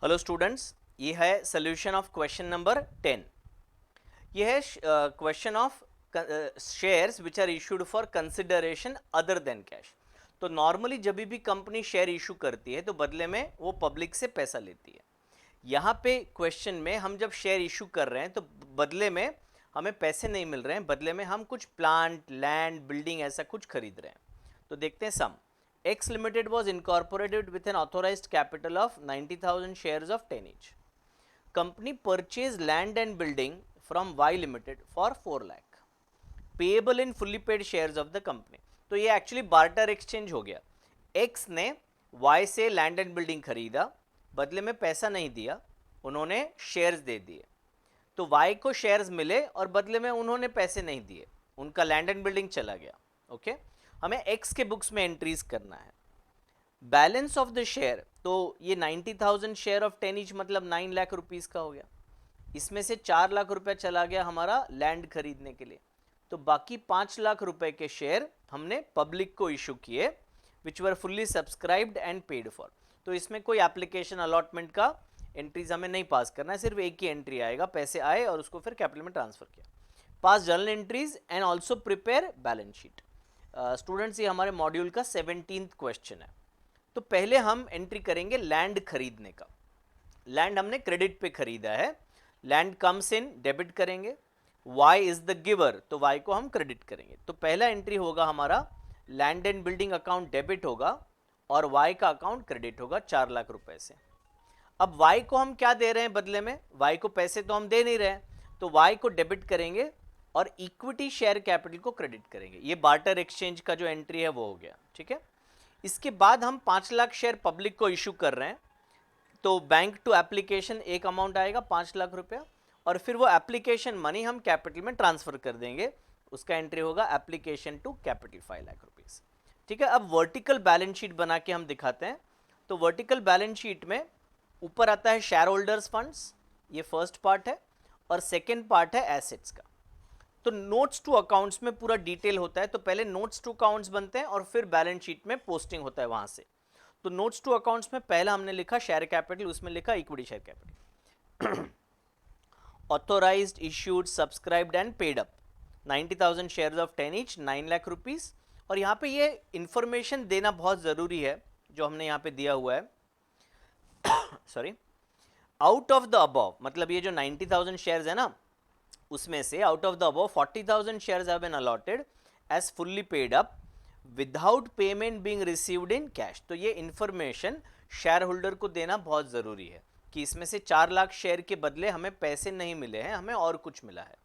Hello students, ये है solution of question number 10। ये है question of shares which are issued for consideration other than cash. तो normally जब भी कंपनी शेयर इशू करती है तो बदले में वो पब्लिक से पैसा लेती है। यहाँ पे क्वेश्चन में हम जब शेयर इशू कर रहे हैं तो बदले में हमें पैसे नहीं मिल रहे हैं, बदले में हम कुछ प्लांट, लैंड, बिल्डिंग ऐसा कुछ खरीद रहे हैं। तो देखते हैं सम। X Limited was incorporated with an authorized capital of 90,000 shares of 10 each. Company purchased land and building from Y Limited for 4 lakh. Payable in fully paid shares of the company. तो ये एक्चुअली बार्टर एक्सचेंज हो गया। X ने Y से land and building खरीदा, बदले में पैसा नहीं दिया, उन्होंने शेयर्स दे दिए। तो Y को शेयर्स मिले और बदले में उन्होंने पैसे नहीं दिए, उनका लैंड एंड बिल्डिंग चला गया। ओके, हमें X के बुक्स में एंट्रीज करना है। बैलेंस ऑफ द शेयर, तो ये 90,000 शेयर ऑफ 10 ईच मतलब 9 लाख रुपीस का हो गया। इसमें से 4 लाख रुपए चला गया हमारा लैंड खरीदने के लिए। तो बाकी 5 लाख रुपए के शेयर हमने पब्लिक को इशू किए, which were fully subscribed and paid for. तो इसमें कोई एप्लीकेशन अलॉटमेंट का एंट्रीज हमें नहीं पास करना है, सिर्फ एक ही एंट्री आएगा, पैसे आए और उसको फिर कैपिटल में ट्रांसफर किया। पास journal entries and also prepare balance sheet. Students, ये हमारे मॉड्यूल का 17th क्वेश्चन है। तो पहले हम एंट्री करेंगे लैंड खरीदने का। लैंड हमने क्रेडिट पे खरीदा है, लैंड कम्स इन, डेबिट करेंगे। Y इज द गिवर, तो Y को हम क्रेडिट करेंगे। तो पहला एंट्री होगा हमारा land and building account debit होगा और Y का अकाउंट क्रेडिट होगा 4 लाख रुपए से। अब Y को हम क्या दे रहे हैं बदले में? Y को पैसे तो हम दे नहीं रहे हैं, तो Y को डेबिट करेंगे और इक्विटी शेयर कैपिटल को क्रेडिट करेंगे। ये बार्टर एक्सचेंज का जो एंट्री है वो हो गया, ठीक है। इसके बाद हम 5 लाख शेयर पब्लिक को इशू कर रहे हैं, तो बैंक टू एप्लीकेशन एक अमाउंट आएगा 5 लाख रुपया, और फिर वो एप्लीकेशन मनी हम कैपिटल में ट्रांसफर कर देंगे। उसका एंट्री होगा application to capital 5 lakh rupees, ठीक है। अब वर्टिकल बैलेंस शीट बना के हम दिखाते हैं। तो वर्टिकल बैलेंस शीट में ऊपर आता है शेयर होल्डर्स फंड्स, ये फर्स्ट पार्ट है, और सेकेंड पार्ट है एसेट्स का। तो नोट्स टू अकाउंट्स में पूरा डिटेल होता है, तो पहले नोट्स टू अकाउंट्स बनते हैं और फिर बैलेंस शीट में पोस्टिंग होता है वहां से। तो नोट्स टू अकाउंट्स में पहला हमने लिखा शेयर कैपिटल, उसमें लिखा equity share capital. Authorised, issued, subscribed and paid up 90,000 shares of 10 each, 9 lakh rupees. और यहाँ पे ये इंफॉर्मेशन देना बहुत जरूरी है जो हमने यहाँ पे दिया हुआ है। Sorry, out of the above, मतलब ये जो 90,000 शेयर्स है ना, उसमें से out of the above 40,000 shares have been allotted as fully paid up without payment being received in cash. तो ये इंफॉर्मेशन शेयर होल्डर को देना बहुत जरूरी है कि इसमें से 4 लाख शेयर के बदले हमें पैसे नहीं मिले हैं, हमें और कुछ मिला है।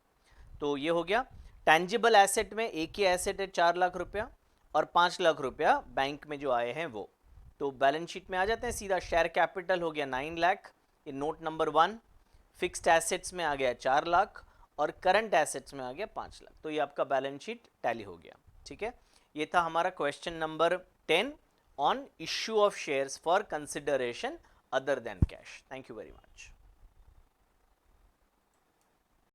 तो ये हो गया। टेंजिबल एसेट में एक ही एसेट है 4 लाख रुपया, और 5 लाख रुपया बैंक में जो आए हैं वो। तो बैलेंस शीट में आ जाते हैं सीधा। शेयर कैपिटल हो गया 9 लाख, ये नोट नंबर 1। फिक्स्ड एसेट्स में आ गया 4 लाख और करंट एसेट्स में आ गया 5 लाख। तो ये आपका बैलेंस शीट टैली हो गया, ठीक है। ये था हमारा question number 10 on issue of shares for consideration other than cash. Thank you very much.